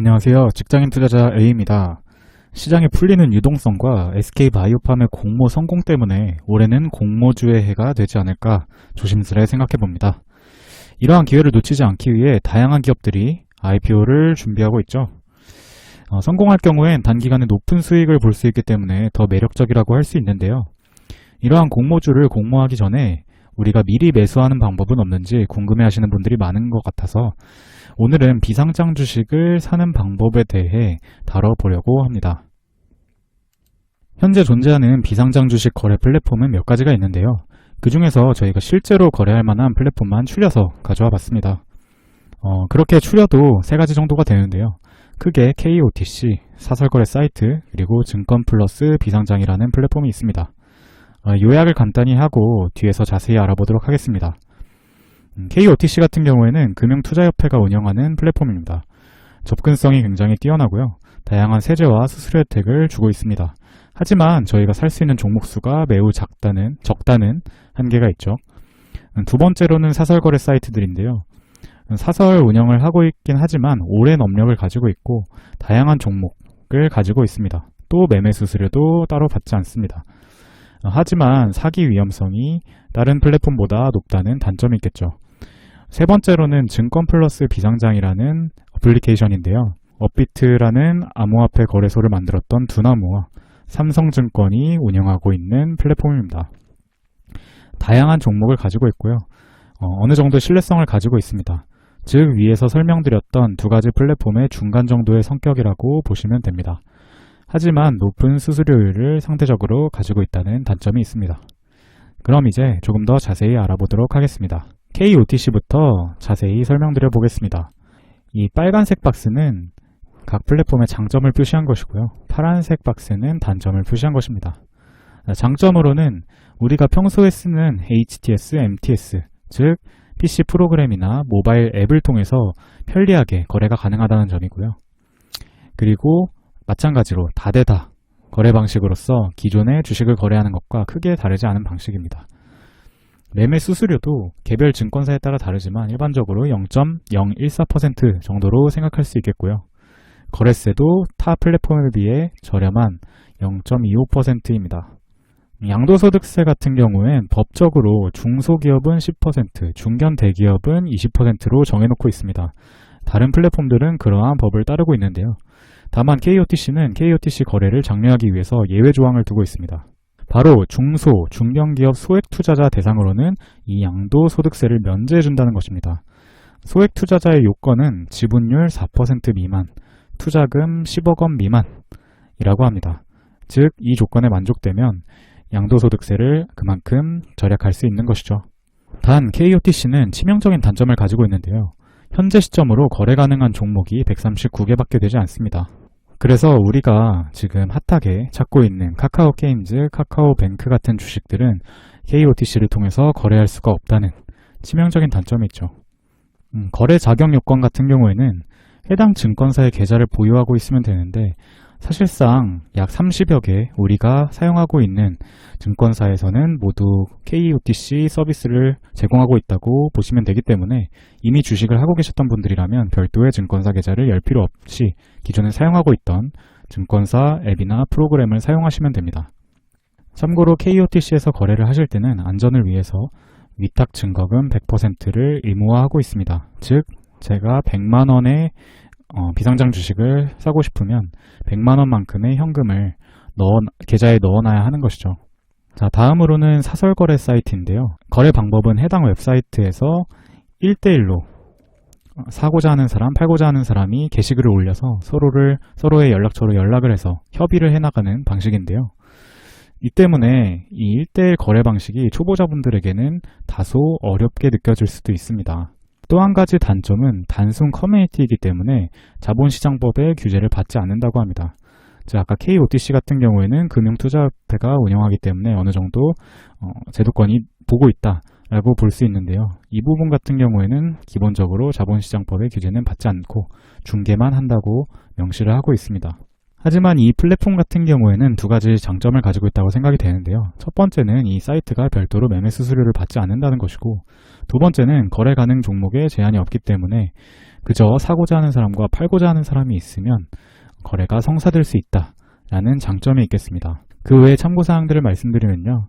안녕하세요. 직장인 투자자 A입니다. 시장이 풀리는 유동성과 SK바이오팜의 공모 성공 때문에 올해는 공모주의 해가 되지 않을까 조심스레 생각해봅니다. 이러한 기회를 놓치지 않기 위해 다양한 기업들이 IPO를 준비하고 있죠. 성공할 경우엔 단기간에 높은 수익을 볼 수 있기 때문에 더 매력적이라고 할 수 있는데요. 이러한 공모주를 공모하기 전에 우리가 미리 매수하는 방법은 없는지 궁금해하시는 분들이 많은 것 같아서 오늘은 비상장 주식을 사는 방법에 대해 다뤄보려고 합니다. 현재 존재하는 비상장 주식 거래 플랫폼은 몇 가지가 있는데요. 그 중에서 저희가 실제로 거래할 만한 플랫폼만 추려서 가져와 봤습니다. 그렇게 추려도 세 가지 정도가 되는데요. 크게 KOTC, 사설거래 사이트, 그리고 증권플러스 비상장이라는 플랫폼이 있습니다. 요약을 간단히 하고 뒤에서 자세히 알아보도록 하겠습니다. KOTC 같은 경우에는 금융투자협회가 운영하는 플랫폼입니다. 접근성이 굉장히 뛰어나고요. 다양한 세제와 수수료 혜택을 주고 있습니다. 하지만 저희가 살 수 있는 종목 수가 매우 적다는 한계가 있죠. 두 번째로는 사설거래 사이트들인데요. 사설 운영을 하고 있긴 하지만 오랜 업력을 가지고 있고 다양한 종목을 가지고 있습니다. 또 매매 수수료도 따로 받지 않습니다. 하지만 사기 위험성이 다른 플랫폼보다 높다는 단점이 있겠죠. 세 번째로는 증권플러스 비상장이라는 어플리케이션인데요. 업비트라는 암호화폐 거래소를 만들었던 두나무와 삼성증권이 운영하고 있는 플랫폼입니다. 다양한 종목을 가지고 있고요. 어느 정도 신뢰성을 가지고 있습니다. 즉 위에서 설명드렸던 두 가지 플랫폼의 중간 정도의 성격이라고 보시면 됩니다. 하지만 높은 수수료율을 상대적으로 가지고 있다는 단점이 있습니다. 그럼 이제 조금 더 자세히 알아보도록 하겠습니다. KOTC부터 자세히 설명드려 보겠습니다. 이 빨간색 박스는 각 플랫폼의 장점을 표시한 것이고요. 파란색 박스는 단점을 표시한 것입니다. 장점으로는 우리가 평소에 쓰는 HTS, MTS, 즉 PC 프로그램이나 모바일 앱을 통해서 편리하게 거래가 가능하다는 점이고요. 그리고 마찬가지로 다대다 거래 방식으로서 기존의 주식을 거래하는 것과 크게 다르지 않은 방식입니다. 매매 수수료도 개별 증권사에 따라 다르지만 일반적으로 0.014% 정도로 생각할 수 있겠고요. 거래세도 타 플랫폼에 비해 저렴한 0.25%입니다. 양도소득세 같은 경우엔 법적으로 중소기업은 10%, 중견 대기업은 20%로 정해놓고 있습니다. 다른 플랫폼들은 그러한 법을 따르고 있는데요. 다만 KOTC는 KOTC 거래를 장려하기 위해서 예외 조항을 두고 있습니다. 바로 중소, 중견기업 소액 투자자 대상으로는 이 양도소득세를 면제해준다는 것입니다. 소액 투자자의 요건은 지분율 4% 미만, 투자금 10억 원 미만이라고 합니다. 즉, 이 조건에 만족되면 양도소득세를 그만큼 절약할 수 있는 것이죠. 단 KOTC는 치명적인 단점을 가지고 있는데요. 현재 시점으로 거래 가능한 종목이 139개밖에 되지 않습니다. 그래서 우리가 지금 핫하게 찾고 있는 카카오게임즈, 카카오뱅크 같은 주식들은 KOTC를 통해서 거래할 수가 없다는 치명적인 단점이 있죠. 거래 자격 요건 같은 경우에는 해당 증권사의 계좌를 보유하고 있으면 되는데 사실상 약 30여 개 우리가 사용하고 있는 증권사에서는 모두 KOTC 서비스를 제공하고 있다고 보시면 되기 때문에 이미 주식을 하고 계셨던 분들이라면 별도의 증권사 계좌를 열 필요 없이 기존에 사용하고 있던 증권사 앱이나 프로그램을 사용하시면 됩니다. 참고로 KOTC에서 거래를 하실 때는 안전을 위해서 위탁 증거금 100%를 의무화하고 있습니다. 즉 제가 100만 원의 비상장 주식을 사고 싶으면 100만 원만큼의 현금을 계좌에 넣어놔야 하는 것이죠. 자, 다음으로는 사설거래 사이트인데요. 거래 방법은 해당 웹사이트에서 1대1로 사고자 하는 사람, 팔고자 하는 사람이 게시글을 올려서 서로의 연락처로 연락을 해서 협의를 해나가는 방식인데요. 이 때문에 이 1대1 거래 방식이 초보자분들에게는 다소 어렵게 느껴질 수도 있습니다. 또 한 가지 단점은 단순 커뮤니티이기 때문에 자본시장법의 규제를 받지 않는다고 합니다. 즉 아까 KOTC 같은 경우에는 금융투자협회가 운영하기 때문에 어느 정도 제도권이 보고 있다라고 볼 수 있는데요. 이 부분 같은 경우에는 기본적으로 자본시장법의 규제는 받지 않고 중개만 한다고 명시를 하고 있습니다. 하지만 이 플랫폼 같은 경우에는 두 가지 장점을 가지고 있다고 생각이 되는데요. 첫 번째는 이 사이트가 별도로 매매 수수료를 받지 않는다는 것이고, 두 번째는 거래 가능 종목에 제한이 없기 때문에 그저 사고자 하는 사람과 팔고자 하는 사람이 있으면 거래가 성사될 수 있다라는 장점이 있겠습니다. 그 외에 참고사항들을 말씀드리면요.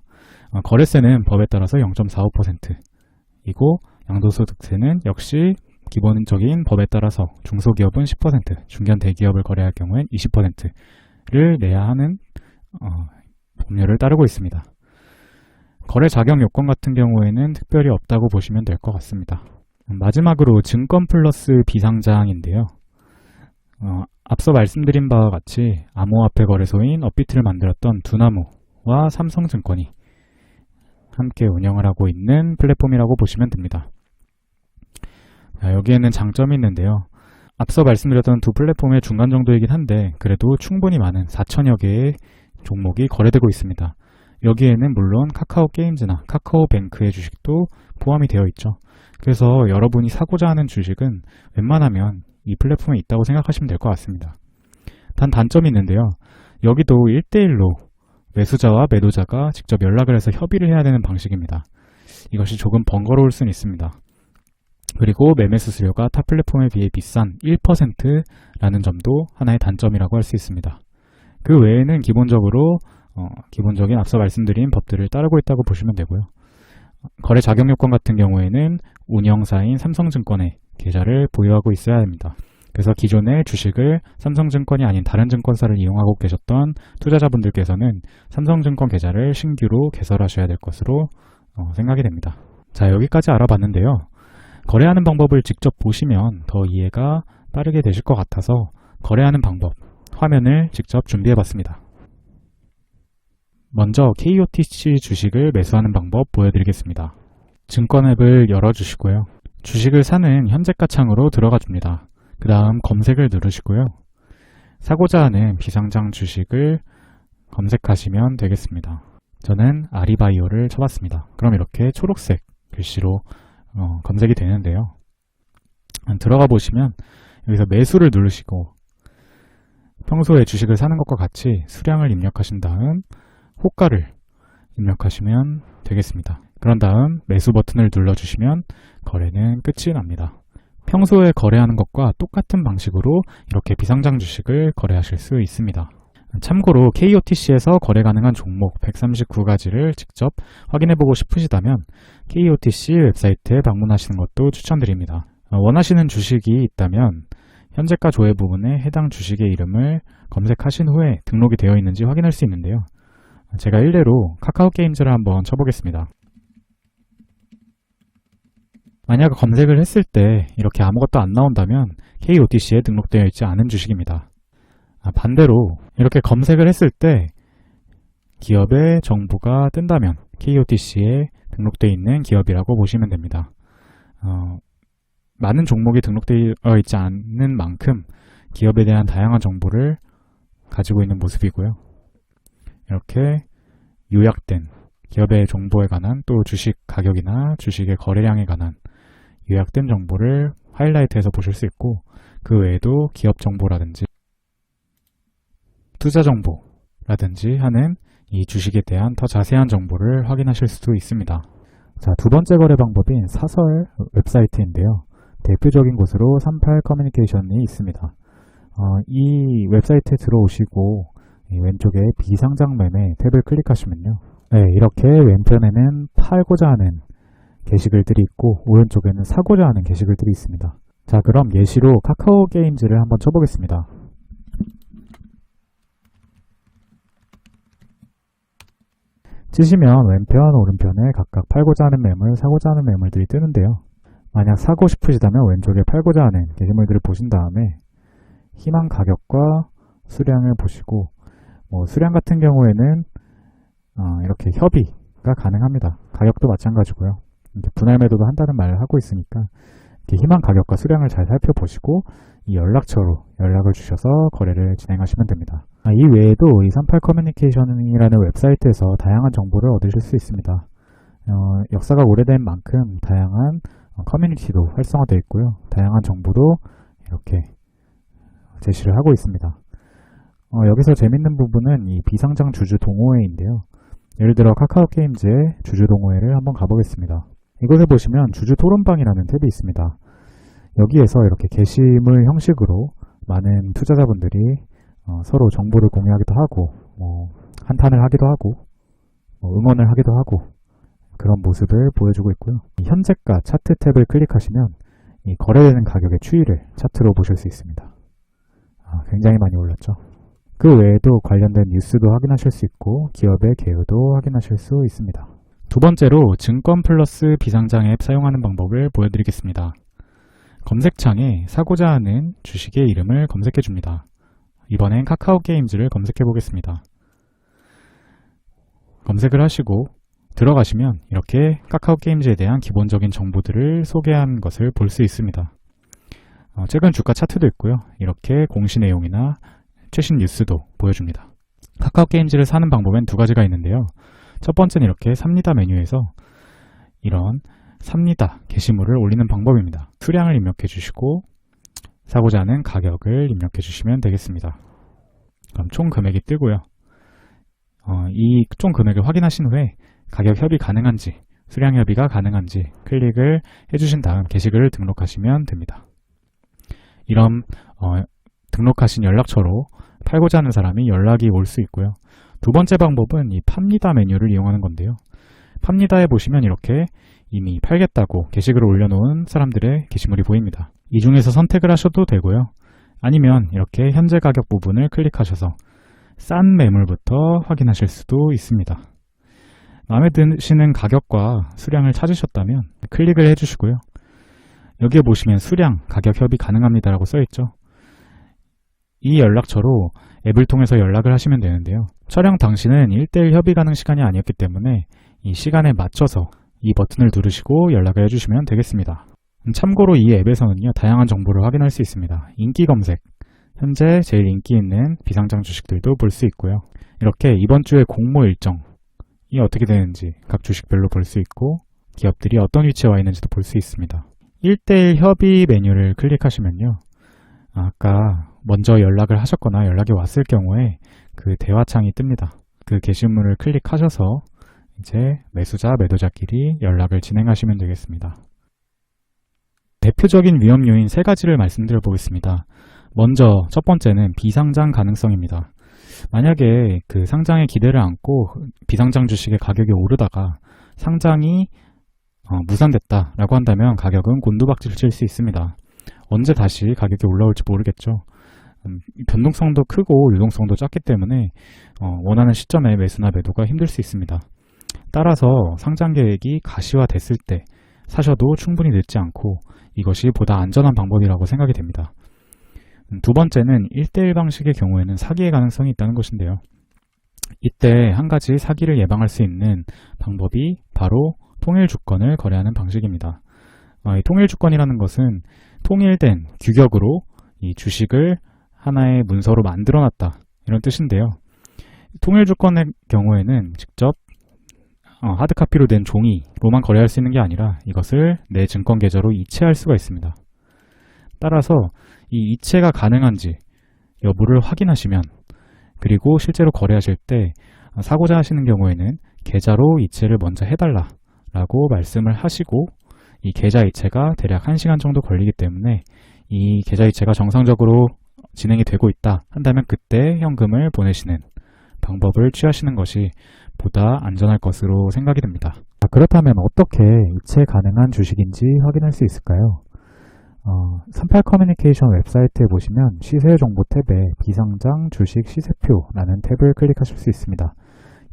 거래세는 법에 따라서 0.45%이고 양도소득세는 역시 기본적인 법에 따라서 중소기업은 10%, 중견 대기업을 거래할 경우엔 20%를 내야 하는 법률을 따르고 있습니다. 거래 자격 요건 같은 경우에는 특별히 없다고 보시면 될 것 같습니다. 마지막으로 증권 플러스 비상장인데요. 앞서 말씀드린 바와 같이 암호화폐 거래소인 업비트를 만들었던 두나무와 삼성증권이 함께 운영을 하고 있는 플랫폼이라고 보시면 됩니다. 여기에는 장점이 있는데요. 앞서 말씀드렸던 두 플랫폼의 중간 정도이긴 한데 그래도 충분히 많은 4천여 개의 종목이 거래되고 있습니다. 여기에는 물론 카카오 게임즈나 카카오뱅크의 주식도 포함이 되어 있죠. 그래서 여러분이 사고자 하는 주식은 웬만하면 이 플랫폼에 있다고 생각하시면 될 것 같습니다. 단 단점이 있는데요. 여기도 1대1로 매수자와 매도자가 직접 연락을 해서 협의를 해야 되는 방식입니다. 이것이 조금 번거로울 수는 있습니다. 그리고 매매 수수료가 타 플랫폼에 비해 비싼 1%라는 점도 하나의 단점이라고 할 수 있습니다. 그 외에는 기본적인 앞서 말씀드린 법들을 따르고 있다고 보시면 되고요. 거래 자격 요건 같은 경우에는 운영사인 삼성증권의 계좌를 보유하고 있어야 합니다. 그래서 기존의 주식을 삼성증권이 아닌 다른 증권사를 이용하고 계셨던 투자자분들께서는 삼성증권 계좌를 신규로 개설하셔야 될 것으로 생각이 됩니다. 자, 여기까지 알아봤는데요. 거래하는 방법을 직접 보시면 더 이해가 빠르게 되실 것 같아서 거래하는 방법, 화면을 직접 준비해봤습니다. 먼저 KOTC 주식을 매수하는 방법 보여드리겠습니다. 증권 앱을 열어주시고요. 주식을 사는 현재가 창으로 들어가 줍니다. 그 다음 검색을 누르시고요. 사고자 하는 비상장 주식을 검색하시면 되겠습니다. 저는 아리바이오를 쳐봤습니다. 그럼 이렇게 초록색 글씨로 검색이 되는데요. 들어가 보시면 여기서 매수를 누르시고 평소에 주식을 사는 것과 같이 수량을 입력하신 다음 호가를 입력하시면 되겠습니다. 그런 다음 매수 버튼을 눌러주시면 거래는 끝이 납니다. 평소에 거래하는 것과 똑같은 방식으로 이렇게 비상장 주식을 거래하실 수 있습니다. 참고로 KOTC에서 거래 가능한 종목 139가지를 직접 확인해보고 싶으시다면 KOTC 웹사이트에 방문하시는 것도 추천드립니다. 원하시는 주식이 있다면 현재가 조회 부분에 해당 주식의 이름을 검색하신 후에 등록이 되어 있는지 확인할 수 있는데요. 제가 일례로 카카오 게임즈를 한번 쳐보겠습니다. 만약 검색을 했을 때 이렇게 아무것도 안 나온다면 KOTC에 등록되어 있지 않은 주식입니다. 반대로 이렇게 검색을 했을 때 기업의 정보가 뜬다면 KOTC에 등록되어 있는 기업이라고 보시면 됩니다. 많은 종목이 등록되어 있지 않는 만큼 기업에 대한 다양한 정보를 가지고 있는 모습이고요. 이렇게 요약된 기업의 정보에 관한 또 주식 가격이나 주식의 거래량에 관한 요약된 정보를 하이라이트해서 보실 수 있고 그 외에도 기업 정보라든지 투자 정보라든지 하는 이 주식에 대한 더 자세한 정보를 확인하실 수도 있습니다. 자, 두 번째 거래 방법인 사설 웹사이트인데요. 대표적인 곳으로 38 커뮤니케이션이 있습니다. 이 웹사이트에 들어오시고 왼쪽에 비상장 매매 탭을 클릭하시면요. 네, 이렇게 왼편에는 팔고자 하는 게시글들이 있고 오른쪽에는 사고자 하는 게시글들이 있습니다. 자, 그럼 예시로 카카오 게임즈를 한번 쳐보겠습니다. 치시면 왼편, 오른편에 각각 팔고자 하는 매물, 사고자 하는 매물들이 뜨는데요. 만약 사고 싶으시다면 왼쪽에 팔고자 하는 게시물들을 보신 다음에 희망 가격과 수량을 보시고 수량 같은 경우에는 이렇게 협의가 가능합니다. 가격도 마찬가지고요. 분할 매도도 한다는 말을 하고 있으니까 이렇게 희망 가격과 수량을 잘 살펴보시고 이 연락처로 연락을 주셔서 거래를 진행하시면 됩니다. 이 외에도 이 38 커뮤니케이션이라는 웹사이트에서 다양한 정보를 얻으실 수 있습니다. 역사가 오래된 만큼 다양한 커뮤니티도 활성화되어 있고요. 다양한 정보도 이렇게 제시를 하고 있습니다. 여기서 재밌는 부분은 이 비상장 주주 동호회인데요. 예를 들어 카카오 게임즈의 주주 동호회를 한번 가보겠습니다. 이곳에 보시면 주주 토론방이라는 탭이 있습니다. 여기에서 이렇게 게시물 형식으로 많은 투자자분들이 서로 정보를 공유하기도 하고 한탄을 하기도 하고 응원을 하기도 하고 그런 모습을 보여주고 있고요. 이 현재가 차트 탭을 클릭하시면 이 거래되는 가격의 추이를 차트로 보실 수 있습니다. 굉장히 많이 올랐죠. 그 외에도 관련된 뉴스도 확인하실 수 있고 기업의 개요도 확인하실 수 있습니다. 두 번째로 증권 플러스 비상장 앱 사용하는 방법을 보여드리겠습니다. 검색창에 사고자 하는 주식의 이름을 검색해 줍니다. 이번엔 카카오 게임즈를 검색해 보겠습니다. 검색을 하시고 들어가시면 이렇게 카카오 게임즈에 대한 기본적인 정보들을 소개한 것을 볼 수 있습니다. 최근 주가 차트도 있고요. 이렇게 공시 내용이나 최신 뉴스도 보여줍니다. 카카오 게임즈를 사는 방법엔 두 가지가 있는데요. 첫 번째는 이렇게 삽니다 메뉴에서 이런 삽니다 게시물을 올리는 방법입니다. 수량을 입력해 주시고 사고자 하는 가격을 입력해 주시면 되겠습니다. 그럼 총 금액이 뜨고요. 이 총 금액을 확인하신 후에 가격 협의 가능한지 수량 협의가 가능한지 클릭을 해주신 다음 게시글을 등록하시면 됩니다. 이런 등록하신 연락처로 팔고자 하는 사람이 연락이 올 수 있고요. 두 번째 방법은 이 팝니다 메뉴를 이용하는 건데요. 팝니다에 보시면 이렇게 이미 팔겠다고 게시글을 올려놓은 사람들의 게시물이 보입니다. 이 중에서 선택을 하셔도 되고요. 아니면 이렇게 현재 가격 부분을 클릭하셔서 싼 매물부터 확인하실 수도 있습니다. 마음에 드시는 가격과 수량을 찾으셨다면 클릭을 해주시고요. 여기에 보시면 수량, 가격 협의 가능합니다라고 써있죠. 이 연락처로 앱을 통해서 연락을 하시면 되는데요. 촬영 당시는 1:1 협의 가능 시간이 아니었기 때문에 이 시간에 맞춰서 이 버튼을 누르시고 연락을 해주시면 되겠습니다. 참고로 이 앱에서는요, 다양한 정보를 확인할 수 있습니다. 인기 검색, 현재 제일 인기 있는 비상장 주식들도 볼 수 있고요. 이렇게 이번 주의 공모 일정이 어떻게 되는지 각 주식별로 볼 수 있고 기업들이 어떤 위치에 와 있는지도 볼 수 있습니다. 1:1 협의 메뉴를 클릭하시면요. 아까 먼저 연락을 하셨거나 연락이 왔을 경우에 그 대화창이 뜹니다. 그 게시물을 클릭하셔서 이제 매수자, 매도자끼리 연락을 진행하시면 되겠습니다. 대표적인 위험 요인 3가지를 말씀드려 보겠습니다. 먼저 첫 번째는 비상장 가능성입니다. 만약에 그 상장에 기대를 안고 비상장 주식의 가격이 오르다가 상장이 무산됐다라고 한다면 가격은 곤두박질 칠 수 있습니다. 언제 다시 가격이 올라올지 모르겠죠. 변동성도 크고 유동성도 작기 때문에 원하는 시점에 매수나 매도가 힘들 수 있습니다. 따라서 상장 계획이 가시화됐을 때 사셔도 충분히 늦지 않고 이것이 보다 안전한 방법이라고 생각이 됩니다. 두 번째는 1:1 방식의 경우에는 사기의 가능성이 있다는 것인데요. 이때 한 가지 사기를 예방할 수 있는 방법이 바로 통일주권을 거래하는 방식입니다. 이 통일주권이라는 것은 통일된 규격으로 이 주식을 하나의 문서로 만들어놨다 이런 뜻인데요. 통일주권의 경우에는 직접 하드카피로 된 종이로만 거래할 수 있는 게 아니라 이것을 내 증권 계좌로 이체할 수가 있습니다. 따라서 이 이체가 가능한지 여부를 확인하시면 그리고 실제로 거래하실 때 사고자 하시는 경우에는 계좌로 이체를 먼저 해달라 라고 말씀을 하시고 이 계좌 이체가 대략 1시간 정도 걸리기 때문에 이 계좌 이체가 정상적으로 진행이 되고 있다 한다면 그때 현금을 보내시는 방법을 취하시는 것이 보다 안전할 것으로 생각이 됩니다. 그렇다면 어떻게 이체 가능한 주식인지 확인할 수 있을까요? 38 커뮤니케이션 웹사이트에 보시면 시세 정보 탭에 비상장 주식 시세표라는 탭을 클릭하실 수 있습니다.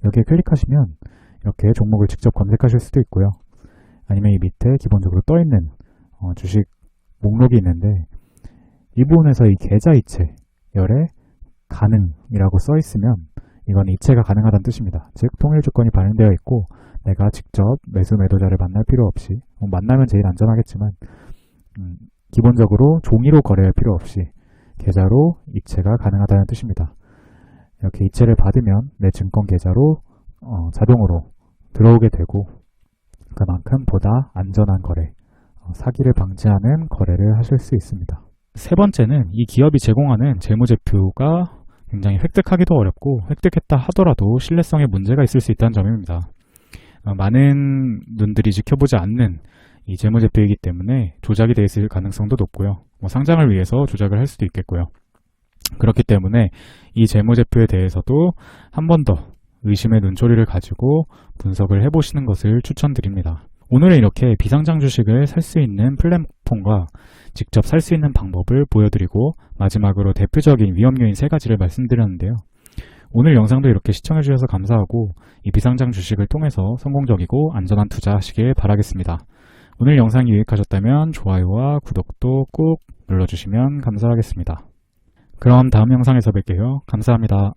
여기에 클릭하시면 이렇게 종목을 직접 검색하실 수도 있고요. 아니면 이 밑에 기본적으로 떠있는 주식 목록이 있는데 이 부분에서 이 계좌 이체 열에 가능이라고 써있으면 이건 이체가 가능하다는 뜻입니다. 즉 통일주권이 발행되어 있고 내가 직접 매수 매도자를 만날 필요 없이 만나면 제일 안전하겠지만 기본적으로 종이로 거래할 필요 없이 계좌로 이체가 가능하다는 뜻입니다. 이렇게 이체를 받으면 내 증권 계좌로 자동으로 들어오게 되고 그만큼 보다 안전한 거래, 사기를 방지하는 거래를 하실 수 있습니다. 세 번째는 이 기업이 제공하는 재무제표가 굉장히 획득하기도 어렵고 획득했다 하더라도 신뢰성에 문제가 있을 수 있다는 점입니다. 많은 눈들이 지켜보지 않는 이 재무제표이기 때문에 조작이 돼 있을 가능성도 높고요. 상장을 위해서 조작을 할 수도 있겠고요. 그렇기 때문에 이 재무제표에 대해서도 한 번 더 의심의 눈초리를 가지고 분석을 해보시는 것을 추천드립니다. 오늘은 이렇게 비상장 주식을 살 수 있는 플랫폼과 직접 살 수 있는 방법을 보여드리고 마지막으로 대표적인 위험 요인 3가지를 말씀드렸는데요. 오늘 영상도 이렇게 시청해주셔서 감사하고 이 비상장 주식을 통해서 성공적이고 안전한 투자하시길 바라겠습니다. 오늘 영상이 유익하셨다면 좋아요와 구독도 꾹 눌러주시면 감사하겠습니다. 그럼 다음 영상에서 뵐게요. 감사합니다.